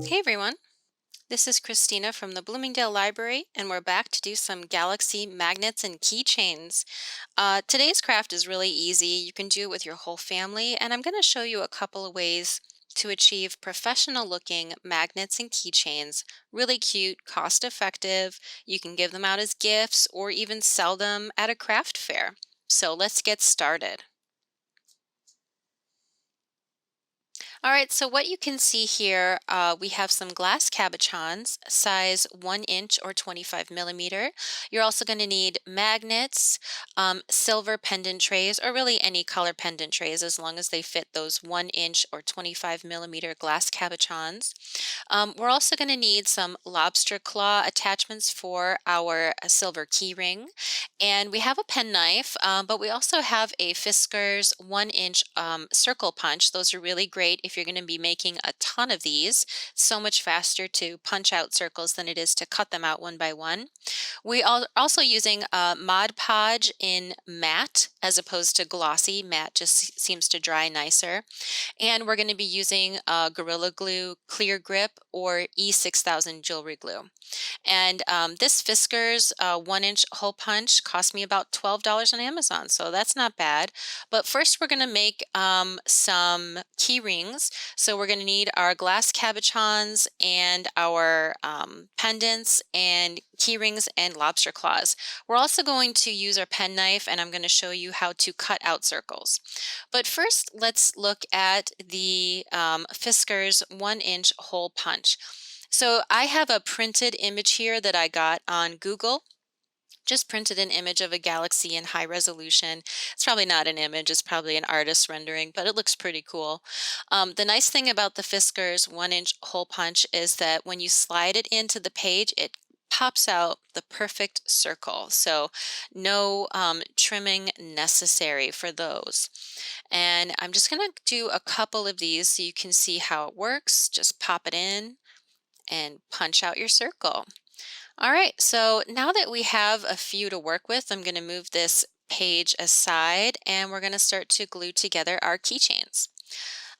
Hey everyone, this is Christina from the Bloomingdale Library, and we're back to do some galaxy magnets and keychains. Today's craft is really easy. You can do it with your whole family, and I'm going to show you a couple of ways to achieve professional looking magnets and keychains. Really cute, cost effective. You can give them out as gifts or even sell them at a craft fair. So let's get started. All right, so what you can see here, we have some glass cabochons, size 1 inch or 25 millimeter. You're also going to need magnets, silver pendant trays, or really any color pendant trays as long as they fit those 1 inch or 25 millimeter glass cabochons. We're also going to need some lobster claw attachments for our silver key ring. And we have a penknife, but we also have a Fisker's 1 inch circle punch. Those are really great if you're going to be making a ton of these. So much faster to punch out circles than it is to cut them out one by one. We are also using Mod Podge in matte as opposed to glossy. Matte just seems to dry nicer. And we're going to be using Gorilla Glue Clear Grip or E6000 jewelry glue. And this Fisker's 1 inch hole punch cost me about $12 on Amazon, so that's not bad. But first we're going to make some key rings. So we're going to need our glass cabochons and our pendants and key rings and lobster claws. We're also going to use our penknife, and I'm going to show you how to cut out circles. But first, let's look at the Fisker's 1 inch hole punch. So I have a printed image here that I got on Google. Just printed an image of a galaxy in high resolution. It's probably not an image, it's probably an artist rendering, but it looks pretty cool. The nice thing about the Fisker's 1 inch hole punch is that when you slide it into the page, it pops out the perfect circle. So no trimming necessary for those. And I'm just going to do a couple of these so you can see how it works. Just pop it in and punch out your circle. All right, so now that we have a few to work with, I'm going to move this page aside and we're going to start to glue together our keychains.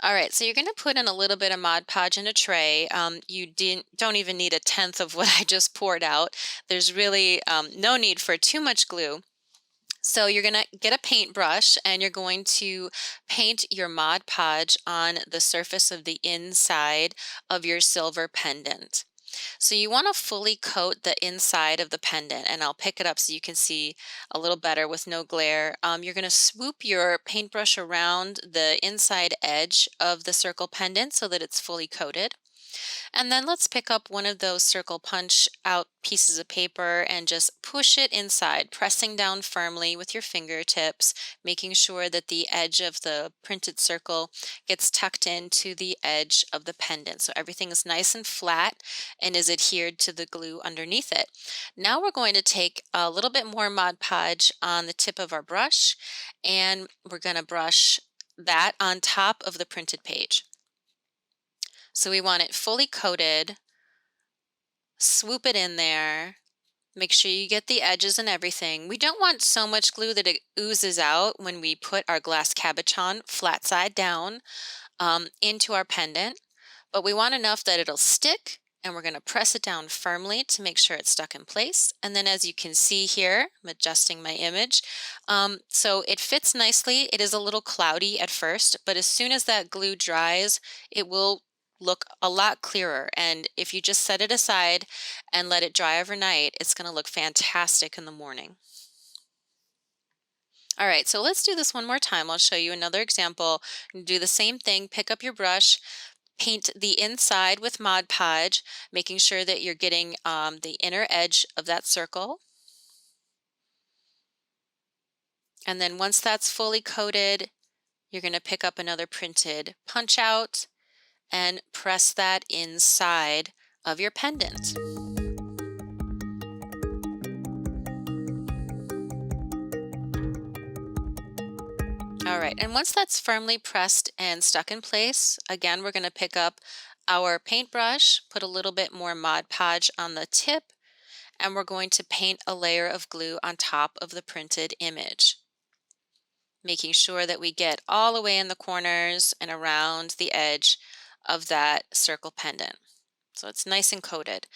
All right, so you're going to put in a little bit of Mod Podge in a tray. You don't even need a tenth of what I just poured out. There's really no need for too much glue. So you're going to get a paintbrush and you're going to paint your Mod Podge on the surface of the inside of your silver pendant. So you want to fully coat the inside of the pendant, and I'll pick it up so you can see a little better with no glare. You're going to swoop your paintbrush around the inside edge of the circle pendant so that it's fully coated. And then let's pick up one of those circle punch out pieces of paper and just push it inside, pressing down firmly with your fingertips, making sure that the edge of the printed circle gets tucked into the edge of the pendant. So everything is nice and flat and is adhered to the glue underneath it. Now we're going to take a little bit more Mod Podge on the tip of our brush, and we're going to brush that on top of the printed page. So we want it fully coated, swoop it in there, make sure you get the edges and everything. We don't want so much glue that it oozes out when we put our glass cabochon flat side down into our pendant, but we want enough that it'll stick, and we're going to press it down firmly to make sure it's stuck in place. And then as you can see here, I'm adjusting my image. So it fits nicely. It is a little cloudy at first, but as soon as that glue dries, it will look a lot clearer. And if you just set it aside and let it dry overnight, it's going to look fantastic in the morning. All right, so let's do this one more time. I'll show you another example. Do the same thing, pick up your brush, paint the inside with Mod Podge, making sure that you're getting the inner edge of that circle. And then once that's fully coated, you're going to pick up another printed punch out and press that inside of your pendant. All right, and once that's firmly pressed and stuck in place, again, we're going to pick up our paintbrush, put a little bit more Mod Podge on the tip, and we're going to paint a layer of glue on top of the printed image, making sure that we get all the way in the corners and around the edge of that circle pendant. So it's nice and coated.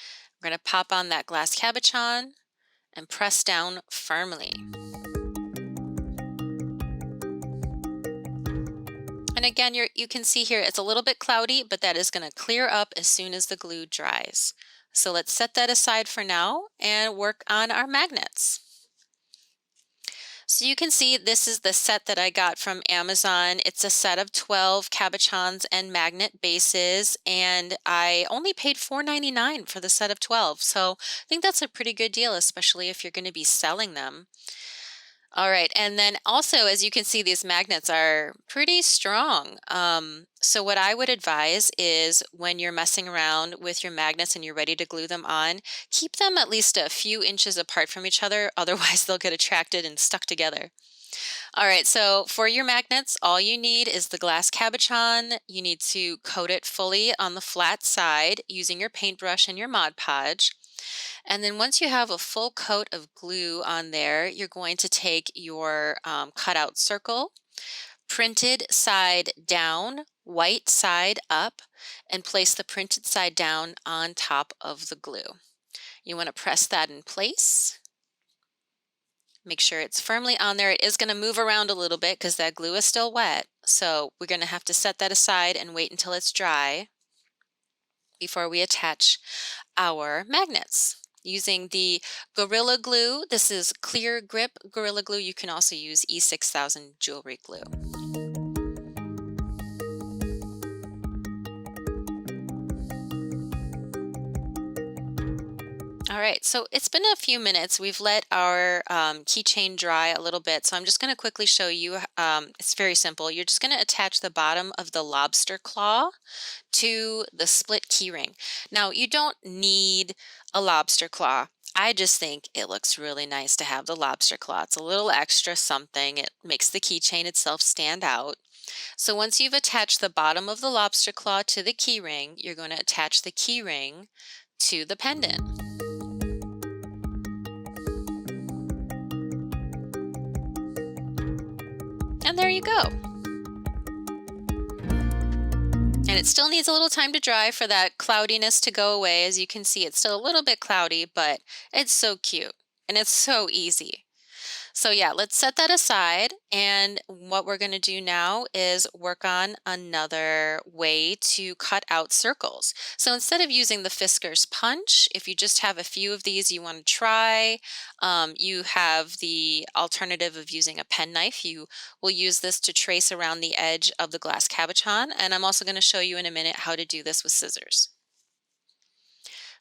We're going to pop on that glass cabochon and press down firmly. And again, you can see here it's a little bit cloudy, but that is going to clear up as soon as the glue dries. So let's set that aside for now and work on our magnets. So you can see this is the set that I got from Amazon. It's a set of 12 cabochons and magnet bases, and I only paid $4.99 for the set of 12. So I think that's a pretty good deal, especially if you're going to be selling them. All right, and then also, as you can see, these magnets are pretty strong. So what I would advise is when you're messing around with your magnets and you're ready to glue them on, keep them at least a few inches apart from each other, otherwise they'll get attracted and stuck together. All right, so for your magnets, all you need is the glass cabochon. You need to coat it fully on the flat side using your paintbrush and your Mod Podge. And then once you have a full coat of glue on there, you're going to take your cutout circle, printed side down, white side up, and place the printed side down on top of the glue. You want to press that in place. Make sure it's firmly on there. It is going to move around a little bit because that glue is still wet. So we're going to have to set that aside and wait until it's dry before we attach our magnets. Using the Gorilla Glue, this is Clear Grip Gorilla Glue. You can also use E6000 jewelry glue. All right, so it's been a few minutes. We've let our keychain dry a little bit, so I'm just going to quickly show you. It's very simple. You're just going to attach the bottom of the lobster claw to the split keyring. Now, you don't need a lobster claw. I just think it looks really nice to have the lobster claw. It's a little extra something. It makes the keychain itself stand out. So once you've attached the bottom of the lobster claw to the keyring, you're going to attach the keyring to the pendant. And there you go. And it still needs a little time to dry for that cloudiness to go away. As you can see, it's still a little bit cloudy, but it's so cute and it's so easy. So yeah, let's set that aside. And what we're going to do now is work on another way to cut out circles. So instead of using the Fisker's punch, if you just have a few of these you want to try, you have the alternative of using a penknife. You will use this to trace around the edge of the glass cabochon. And I'm also going to show you in a minute how to do this with scissors.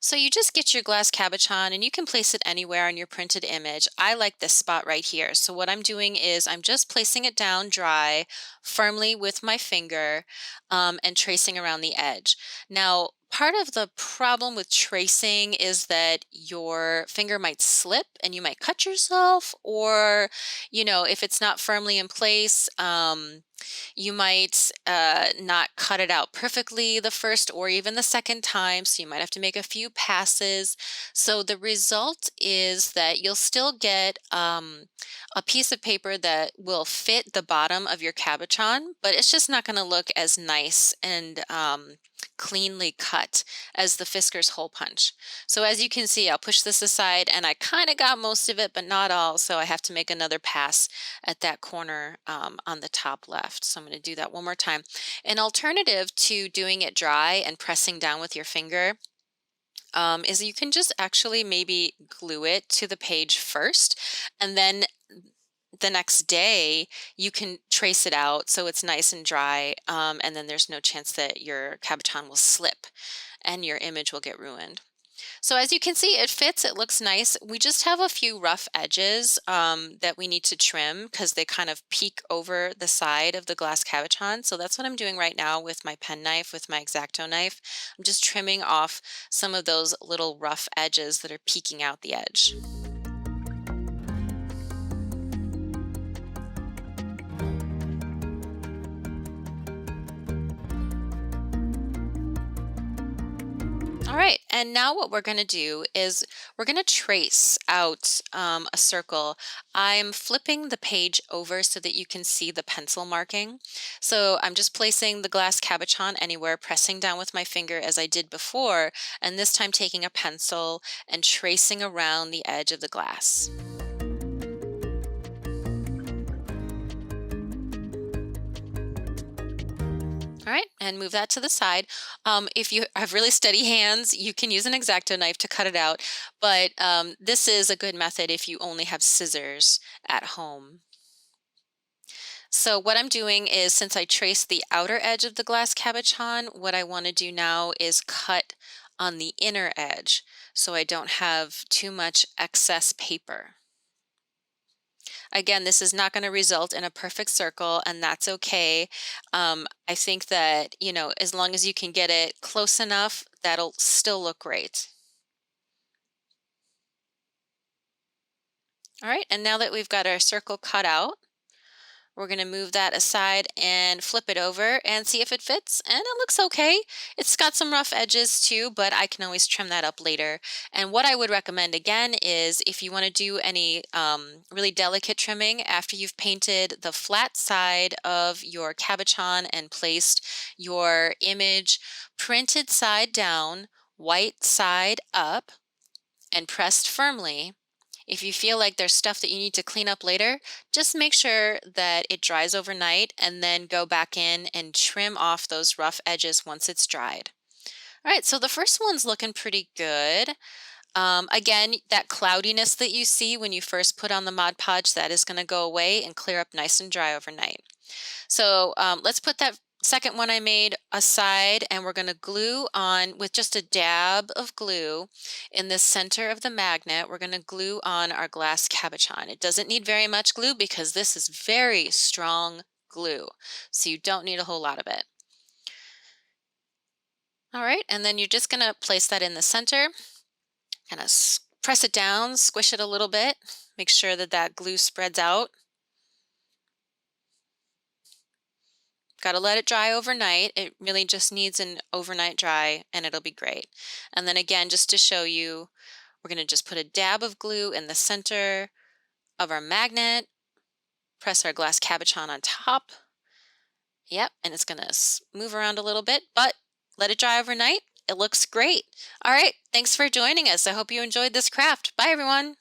So you just get your glass cabochon and you can place it anywhere on your printed image. I like this spot right here. So what I'm doing is I'm just placing it down dry firmly with my finger and tracing around the edge. Now, part of the problem with tracing is that your finger might slip and you might cut yourself, or, if it's not firmly in place, you might not cut it out perfectly the first or even the second time, so you might have to make a few passes. So the result is that you'll still get a piece of paper that will fit the bottom of your cabochon, but it's just not going to look as nice and cleanly cut as the Fisker's hole punch. So as you can see, I'll push this aside and I kind of got most of it, but not all. So I have to make another pass at that corner on the top left. So I'm going to do that one more time. An alternative to doing it dry and pressing down with your finger is you can just actually maybe glue it to the page first, and then the next day you can trace it out so it's nice and dry, and then there's no chance that your cabochon will slip and your image will get ruined. So as you can see, it fits, it looks nice. We just have a few rough edges that we need to trim because they kind of peek over the side of the glass cabochon. So that's what I'm doing right now with my penknife, with my X-Acto knife. I'm just trimming off some of those little rough edges that are peeking out the edge. All right, And now what we're going to do is we're going to trace out a circle. I'm flipping the page over so that you can see the pencil marking. So I'm just placing the glass cabochon anywhere, pressing down with my finger as I did before, and this time taking a pencil and tracing around the edge of the glass. All right, and move that to the side. If you have really steady hands, you can use an X-Acto knife to cut it out, but this is a good method if you only have scissors at home. So what I'm doing is, since I traced the outer edge of the glass cabochon, what I want to do now is cut on the inner edge so I don't have too much excess paper. Again, this is not going to result in a perfect circle, and that's okay. I think that, as long as you can get it close enough, that'll still look great. All right, and now that we've got our circle cut out, we're going to move that aside and flip it over and see if it fits. And it looks okay. It's got some rough edges too, but I can always trim that up later. And what I would recommend again is, if you want to do any really delicate trimming after you've painted the flat side of your cabochon and placed your image printed side down, white side up, and pressed firmly. If you feel like there's stuff that you need to clean up later, just make sure that it dries overnight and then go back in and trim off those rough edges once it's dried. All right, so the first one's looking pretty good. Again, that cloudiness that you see when you first put on the Mod Podge, that is going to go away and clear up nice and dry overnight. So let's put that second one I made aside, and we're going to glue on with just a dab of glue in the center of the magnet. We're going to glue on our glass cabochon. It doesn't need very much glue because this is very strong glue, so you don't need a whole lot of it. All right, and then you're just going to place that in the center, kind of press it down, squish it a little bit, make sure that that glue spreads out. Got to let it dry overnight. It really just needs an overnight dry and it'll be great. And then again, just to show you, we're going to just put a dab of glue in the center of our magnet, press our glass cabochon on top. Yep, and it's going to move around a little bit, but let it dry overnight. It looks great. All right, thanks for joining us. I hope you enjoyed this craft. Bye, everyone.